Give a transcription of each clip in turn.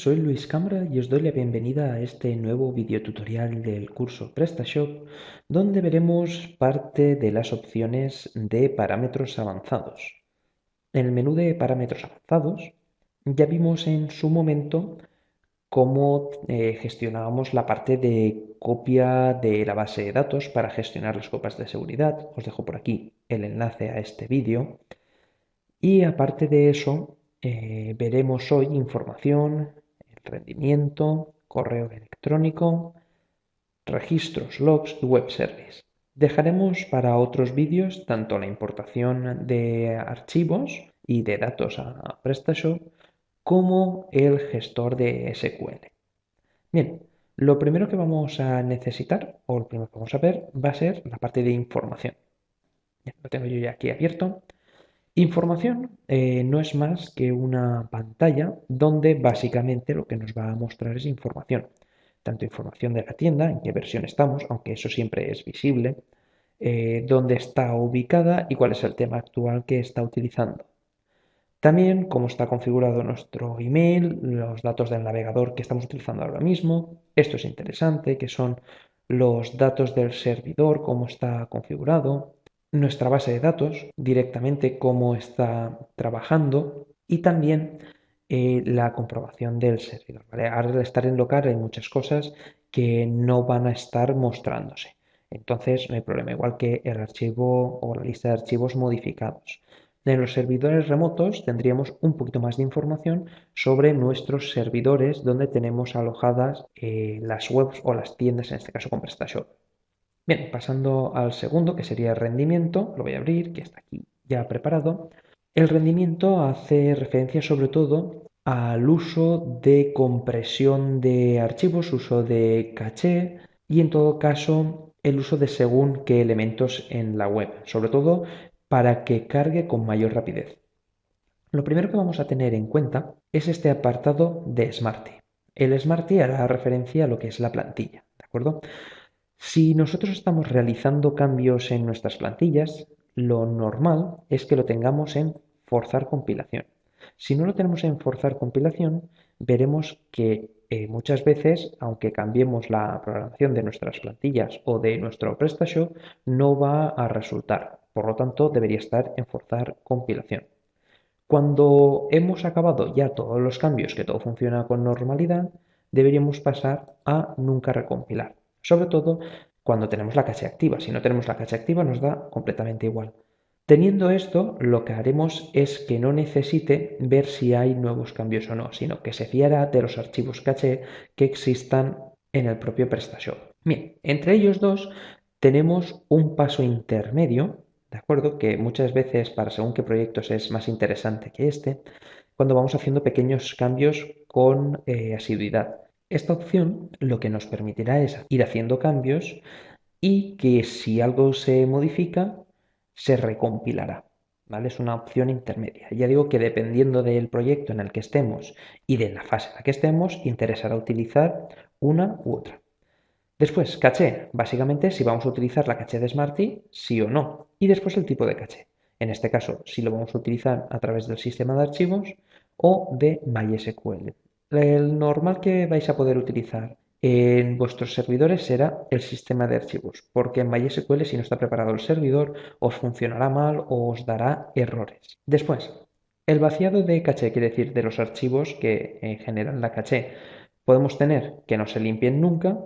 soy Luis Cámara y os doy la bienvenida a este nuevo videotutorial del curso PrestaShop, donde veremos parte de las opciones de parámetros avanzados. En el menú de parámetros avanzados ya vimos en su momento cómo gestionábamos la parte de copia de la base de datos para gestionar las copias de seguridad. Os dejo por aquí el enlace a este vídeo. Y aparte de eso, veremos hoy información, el rendimiento, correo electrónico, registros, logs y web service. Dejaremos para otros vídeos tanto la importación de archivos y de datos a PrestaShop como el gestor de SQL. Bien, lo primero que vamos a necesitar, o lo primero que vamos a ver, va a ser la parte de información. Ya, lo tengo yo ya aquí abierto. Información no es más que una pantalla donde básicamente lo que nos va a mostrar es información. Tanto información de la tienda, en qué versión estamos, aunque eso siempre es visible, dónde está ubicada y cuál es el tema actual que está utilizando. También cómo está configurado nuestro email, los datos del navegador que estamos utilizando ahora mismo. Esto es interesante, que son los datos del servidor, cómo está configurado, nuestra base de datos, directamente cómo está trabajando y también la comprobación del servidor. ¿Vale? Ahora al estar en local hay muchas cosas que no van a estar mostrándose. Entonces no hay problema, igual que el archivo o la lista de archivos modificados. En los servidores remotos tendríamos un poquito más de información sobre nuestros servidores donde tenemos alojadas las webs o las tiendas, en este caso con PrestaShop. Bien, pasando al segundo, que sería el rendimiento, lo voy a abrir, que está aquí ya preparado. El rendimiento hace referencia sobre todo al uso de compresión de archivos, uso de caché y en todo caso el uso de según qué elementos en la web, sobre todo para que cargue con mayor rapidez. Lo primero que vamos a tener en cuenta es este apartado de Smarty. El Smarty hará referencia a lo que es la plantilla, ¿de acuerdo? Si nosotros estamos realizando cambios en nuestras plantillas, lo normal es que lo tengamos en forzar compilación. Si no lo tenemos en forzar compilación, veremos que muchas veces, aunque cambiemos la programación de nuestras plantillas o de nuestro PrestaShop, no va a resultar. Por lo tanto, debería estar en forzar compilación. Cuando hemos acabado ya todos los cambios, que todo funciona con normalidad, deberíamos pasar a nunca recompilar. Sobre todo cuando tenemos la caché activa. Si no tenemos la caché activa nos da completamente igual. Teniendo esto, lo que haremos es que no necesite ver si hay nuevos cambios o no, sino que se fiará de los archivos caché que existan en el propio PrestaShop. Bien, entre ellos dos tenemos un paso intermedio, ¿de acuerdo? Que muchas veces para según qué proyectos es más interesante que este, cuando vamos haciendo pequeños cambios con asiduidad. Esta opción lo que nos permitirá es ir haciendo cambios y que si algo se modifica, se recompilará. ¿Vale? Es una opción intermedia. Ya digo que dependiendo del proyecto en el que estemos y de la fase en la que estemos, interesará utilizar una u otra. Después, caché. Básicamente, si vamos a utilizar la caché de Smarty, sí o no. Y después el tipo de caché. En este caso, si lo vamos a utilizar a través del sistema de archivos o de MySQL. El normal que vais a poder utilizar en vuestros servidores será el sistema de archivos, porque en MySQL, si no está preparado el servidor, os funcionará mal o os dará errores. Después, el vaciado de caché, quiere decir de los archivos que generan la caché. Podemos tener que no se limpien nunca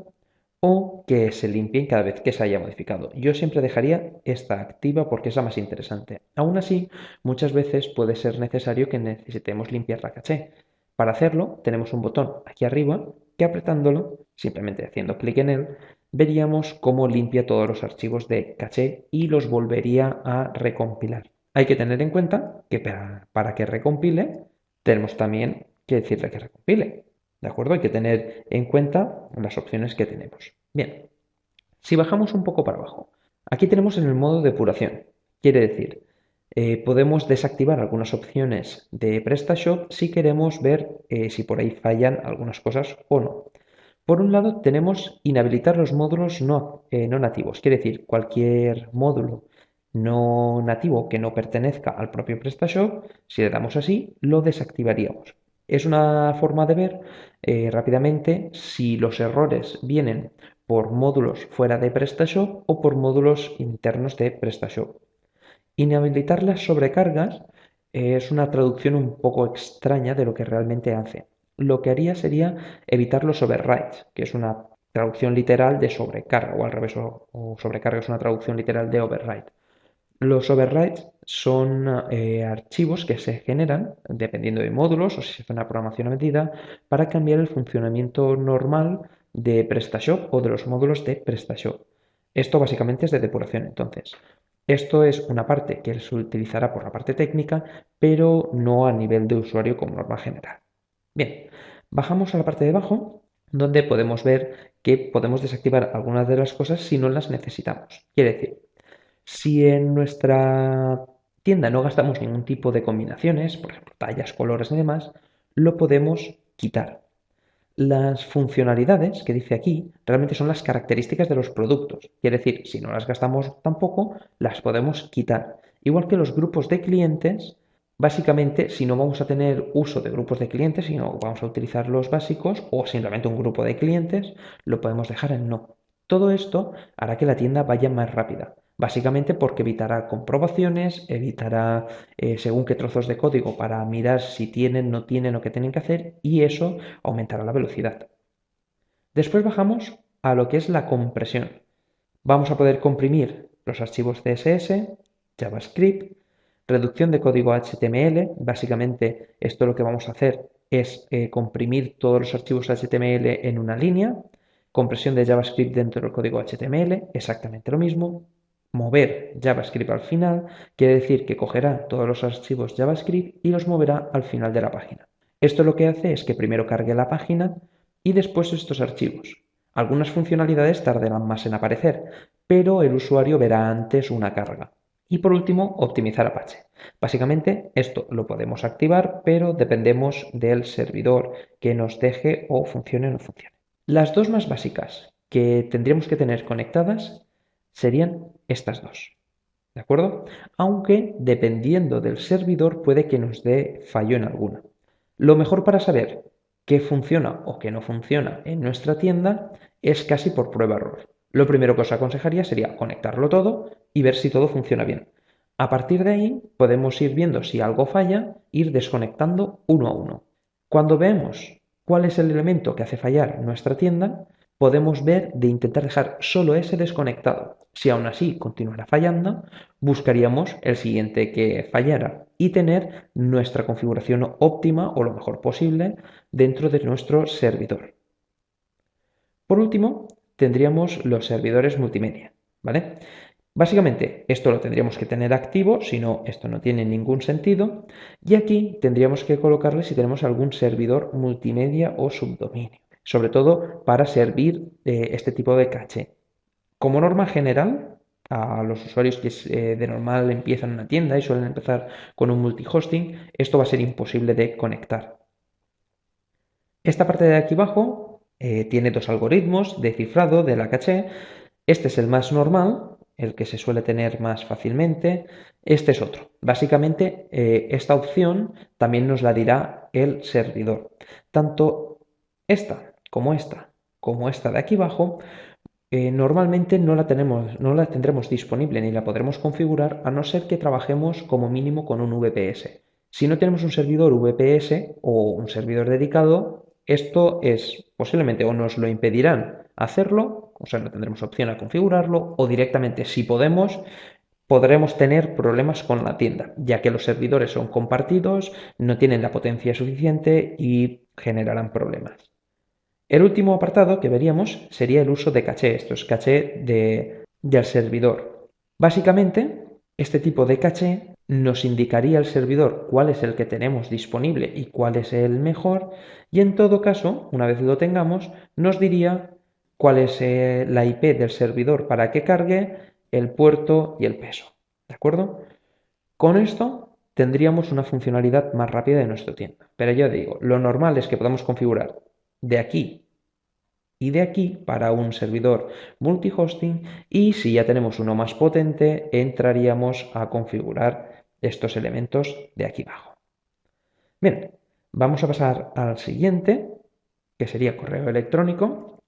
o que se limpien cada vez que se haya modificado. Yo siempre dejaría esta activa porque es la más interesante. Aún así, muchas veces puede ser necesario que necesitemos limpiar la caché. Para hacerlo, tenemos un botón aquí arriba que apretándolo, simplemente haciendo clic en él, veríamos cómo limpia todos los archivos de caché y los volvería a recompilar. Hay que tener en cuenta que para que recompile, tenemos también que decirle que recompile. ¿De acuerdo? Hay que tener en cuenta las opciones que tenemos. Bien, si bajamos un poco para abajo, aquí tenemos en el modo depuración. Quiere decir, podemos desactivar algunas opciones de PrestaShop si queremos ver si por ahí fallan algunas cosas o no. Por un lado, tenemos inhabilitar los módulos no nativos. Quiere decir, cualquier módulo no nativo que no pertenezca al propio PrestaShop, si le damos así, lo desactivaríamos. Es una forma de ver rápidamente si los errores vienen por módulos fuera de PrestaShop o por módulos internos de PrestaShop. Inhabilitar las sobrecargas es una traducción un poco extraña de lo que realmente hace. Lo que haría sería evitar los overrides, que es una traducción literal de sobrecarga, o al revés, o sobrecarga es una traducción literal de override. Los overrides son archivos que se generan dependiendo de módulos o si se hace una programación a medida para cambiar el funcionamiento normal de PrestaShop o de los módulos de PrestaShop. Esto básicamente es de depuración entonces. Esto es una parte que se utilizará por la parte técnica, pero no a nivel de usuario como norma general. Bien, bajamos a la parte de abajo donde podemos ver que podemos desactivar algunas de las cosas si no las necesitamos. Quiere decir, si en nuestra tienda no gastamos ningún tipo de combinaciones, por ejemplo, tallas, colores y demás, lo podemos quitar. Las funcionalidades que dice aquí realmente son las características de los productos. Quiere decir, si no las gastamos tampoco, las podemos quitar. Igual que los grupos de clientes, básicamente, si no vamos a tener uso de grupos de clientes, sino vamos a utilizar los básicos o simplemente un grupo de clientes, lo podemos dejar en no. Todo esto hará que la tienda vaya más rápida. Básicamente porque evitará comprobaciones, evitará según qué trozos de código para mirar si tienen, no tienen o qué tienen que hacer y eso aumentará la velocidad. Después bajamos a lo que es la compresión. Vamos a poder comprimir los archivos CSS, JavaScript, reducción de código HTML. Básicamente esto lo que vamos a hacer es comprimir todos los archivos HTML en una línea. Compresión de JavaScript dentro del código HTML, exactamente lo mismo. Mover JavaScript al final quiere decir que cogerá todos los archivos JavaScript y los moverá al final de la página. Esto lo que hace es que primero cargue la página y después estos archivos. Algunas funcionalidades tardarán más en aparecer, pero el usuario verá antes una carga. Y por último, optimizar Apache. Básicamente esto lo podemos activar, pero dependemos del servidor que nos deje o funcione o no funcione. Las dos más básicas que tendríamos que tener conectadas serían estas dos. ¿De acuerdo? Aunque dependiendo del servidor puede que nos dé fallo en alguna. Lo mejor para saber qué funciona o qué no funciona en nuestra tienda es casi por prueba-error. Lo primero que os aconsejaría sería conectarlo todo y ver si todo funciona bien. A partir de ahí podemos ir viendo si algo falla, ir desconectando uno a uno. Cuando vemos cuál es el elemento que hace fallar nuestra tienda, podemos ver de intentar dejar solo ese desconectado. Si aún así continuara fallando, buscaríamos el siguiente que fallara y tener nuestra configuración óptima o lo mejor posible dentro de nuestro servidor. Por último, tendríamos los servidores multimedia, ¿vale? Básicamente, esto lo tendríamos que tener activo, si no, esto no tiene ningún sentido. Y aquí tendríamos que colocarle si tenemos algún servidor multimedia o subdominio, sobre todo para servir este tipo de caché. Como norma general, a los usuarios que de normal empiezan una tienda y suelen empezar con un multihosting, esto va a ser imposible de conectar. Esta parte de aquí abajo tiene dos algoritmos de cifrado de la caché. Este es el más normal, el que se suele tener más fácilmente. Este es otro. Básicamente, esta opción también nos la dirá el servidor. Tanto como esta de aquí abajo, normalmente no la tendremos disponible ni la podremos configurar a no ser que trabajemos como mínimo con un VPS. Si no tenemos un servidor VPS o un servidor dedicado, esto es posiblemente o nos lo impedirán hacerlo, o sea, no tendremos opción a configurarlo, o directamente si podemos, podremos tener problemas con la tienda, ya que los servidores son compartidos, no tienen la potencia suficiente y generarán problemas. El último apartado que veríamos sería el uso de caché. Esto es caché del servidor. Básicamente, este tipo de caché nos indicaría al servidor cuál es el que tenemos disponible y cuál es el mejor, y en todo caso, una vez lo tengamos, nos diría cuál es la IP del servidor para que cargue, el puerto y el peso. ¿De acuerdo? Con esto tendríamos una funcionalidad más rápida de nuestra tienda. Pero ya digo, lo normal es que podamos configurar de aquí y de aquí para un servidor multihosting, y si ya tenemos uno más potente entraríamos a configurar estos elementos de aquí abajo. Bien, Vamos a pasar al siguiente, que sería correo electrónico.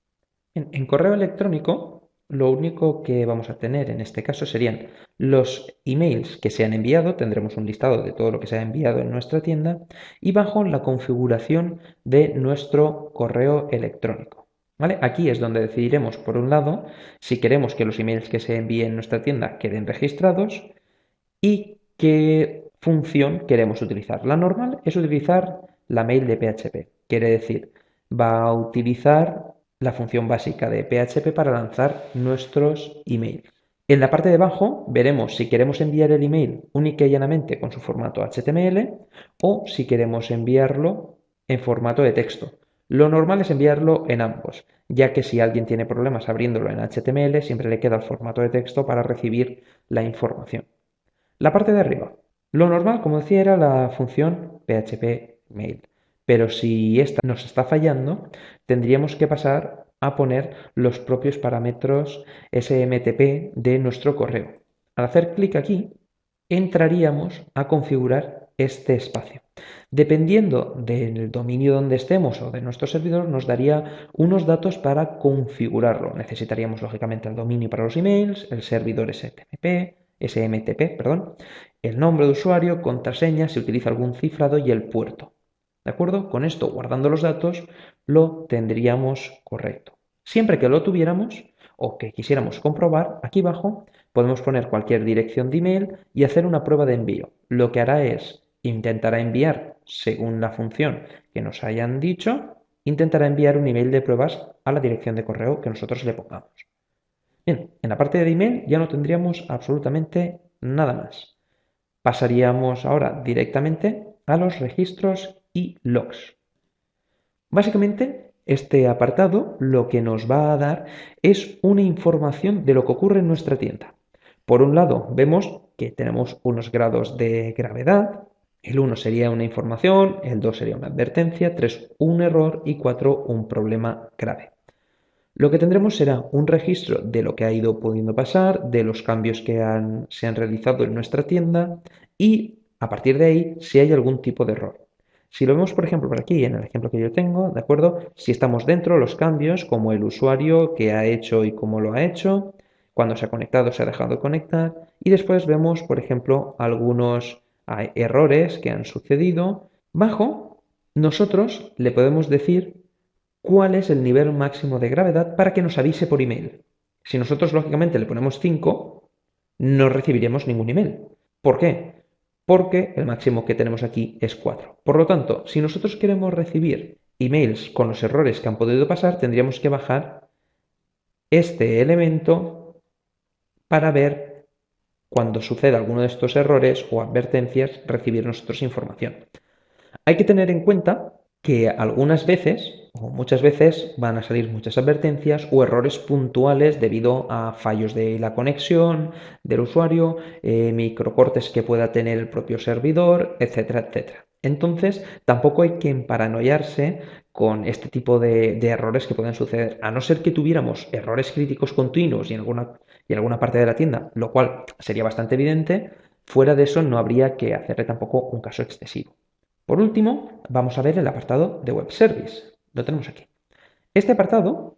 En correo electrónico, lo único que vamos a tener en este caso serían los emails que se han enviado, tendremos un listado de todo lo que se ha enviado en nuestra tienda y bajo la configuración de nuestro correo electrónico. ¿Vale? Aquí es donde decidiremos, por un lado, si queremos que los emails que se envíen en nuestra tienda queden registrados y qué función queremos utilizar. La normal es utilizar la mail de PHP. Quiere decir, va a utilizar la función básica de PHP para lanzar nuestros emails. En la parte de abajo veremos si queremos enviar el email única y llanamente con su formato HTML o si queremos enviarlo en formato de texto. Lo normal es enviarlo en ambos, ya que si alguien tiene problemas abriéndolo en HTML, siempre le queda el formato de texto para recibir la información. La parte de arriba. Lo normal, como decía, era la función PHP mail. Pero si esta nos está fallando, tendríamos que pasar a poner los propios parámetros SMTP de nuestro correo. Al hacer clic aquí, entraríamos a configurar este espacio. Dependiendo del dominio donde estemos o de nuestro servidor, nos daría unos datos para configurarlo. Necesitaríamos, lógicamente, el dominio para los emails, el servidor SMTP, perdón, el nombre de usuario, contraseña, si utiliza algún cifrado y el puerto. ¿De acuerdo? Con esto, guardando los datos, lo tendríamos correcto. Siempre que lo tuviéramos o que quisiéramos comprobar, aquí abajo podemos poner cualquier dirección de email y hacer una prueba de envío. Lo que hará es intentará enviar, según la función que nos hayan dicho, intentará enviar un email de pruebas a la dirección de correo que nosotros le pongamos. Bien, en la parte de email ya no tendríamos absolutamente nada más. Pasaríamos ahora directamente a los registros y logs. Básicamente, este apartado lo que nos va a dar es una información de lo que ocurre en nuestra tienda. Por un lado, vemos que tenemos unos grados de gravedad. El 1 sería una información, el 2 sería una advertencia, 3 un error y 4 un problema grave. Lo que tendremos será un registro de lo que ha ido pudiendo pasar, de los cambios que se han realizado en nuestra tienda y a partir de ahí si hay algún tipo de error. Si lo vemos, por ejemplo, por aquí, en el ejemplo que yo tengo, ¿de acuerdo? Si estamos dentro, los cambios, como el usuario, qué ha hecho y cómo lo ha hecho, cuando se ha conectado, se ha dejado de conectar, y después vemos, por ejemplo, algunos errores que han sucedido. Bajo, nosotros le podemos decir cuál es el nivel máximo de gravedad para que nos avise por email. Si nosotros, lógicamente, le ponemos 5, no recibiremos ningún email. ¿Por qué? Porque el máximo que tenemos aquí es 4. Por lo tanto, si nosotros queremos recibir emails con los errores que han podido pasar, tendríamos que bajar este elemento para ver cuando suceda alguno de estos errores o advertencias, recibir nosotros información. Hay que tener en cuenta que algunas veces o muchas veces van a salir muchas advertencias o errores puntuales debido a fallos de la conexión del usuario, microcortes que pueda tener el propio servidor, etcétera, etcétera. Entonces, tampoco hay que emparanoiarse con este tipo de errores que pueden suceder, a no ser que tuviéramos errores críticos continuos y en alguna parte de la tienda, lo cual sería bastante evidente. Fuera de eso, no habría que hacerle tampoco un caso excesivo. Por último, vamos a ver el apartado de Web Service. Lo tenemos aquí. Este apartado,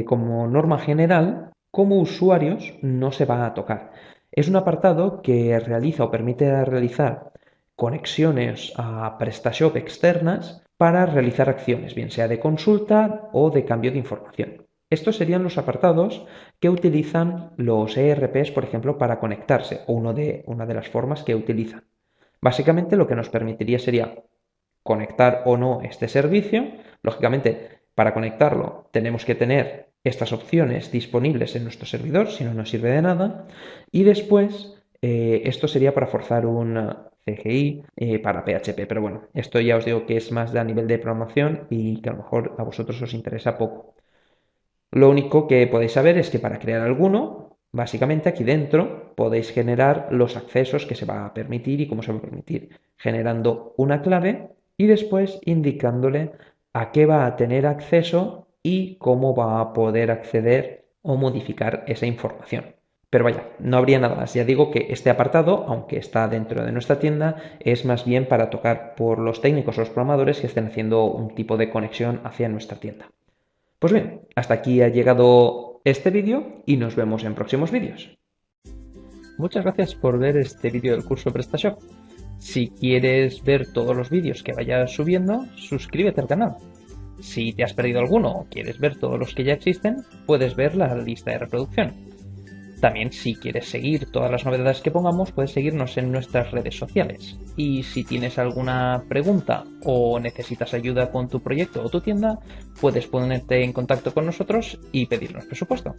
como norma general, como usuarios no se va a tocar. Es un apartado que realiza o permite realizar conexiones a PrestaShop externas para realizar acciones, bien sea de consulta o de cambio de información. Estos serían los apartados que utilizan los ERPs, por ejemplo, para conectarse, o una de las formas que utilizan. Básicamente lo que nos permitiría sería conectar o no este servicio. Lógicamente, para conectarlo tenemos que tener estas opciones disponibles en nuestro servidor, si no nos sirve de nada. Y después, esto sería para forzar un CGI para PHP. Pero bueno, esto ya os digo que es más a nivel de programación y que a lo mejor a vosotros os interesa poco. Lo único que podéis saber es que para crear alguno, básicamente aquí dentro podéis generar los accesos que se va a permitir y cómo se va a permitir, generando una clave y después indicándole a qué va a tener acceso y cómo va a poder acceder o modificar esa información. Pero vaya, no habría nada más. Ya digo que este apartado, aunque está dentro de nuestra tienda, es más bien para tocar por los técnicos o los programadores que estén haciendo un tipo de conexión hacia nuestra tienda. Pues bien, hasta aquí ha llegado este vídeo y nos vemos en próximos vídeos. Muchas gracias por ver este vídeo del curso PrestaShop. Si quieres ver todos los vídeos que vaya subiendo, suscríbete al canal. Si te has perdido alguno o quieres ver todos los que ya existen, puedes ver la lista de reproducción. También, si quieres seguir todas las novedades que pongamos, puedes seguirnos en nuestras redes sociales. Y si tienes alguna pregunta o necesitas ayuda con tu proyecto o tu tienda, puedes ponerte en contacto con nosotros y pedirnos presupuesto.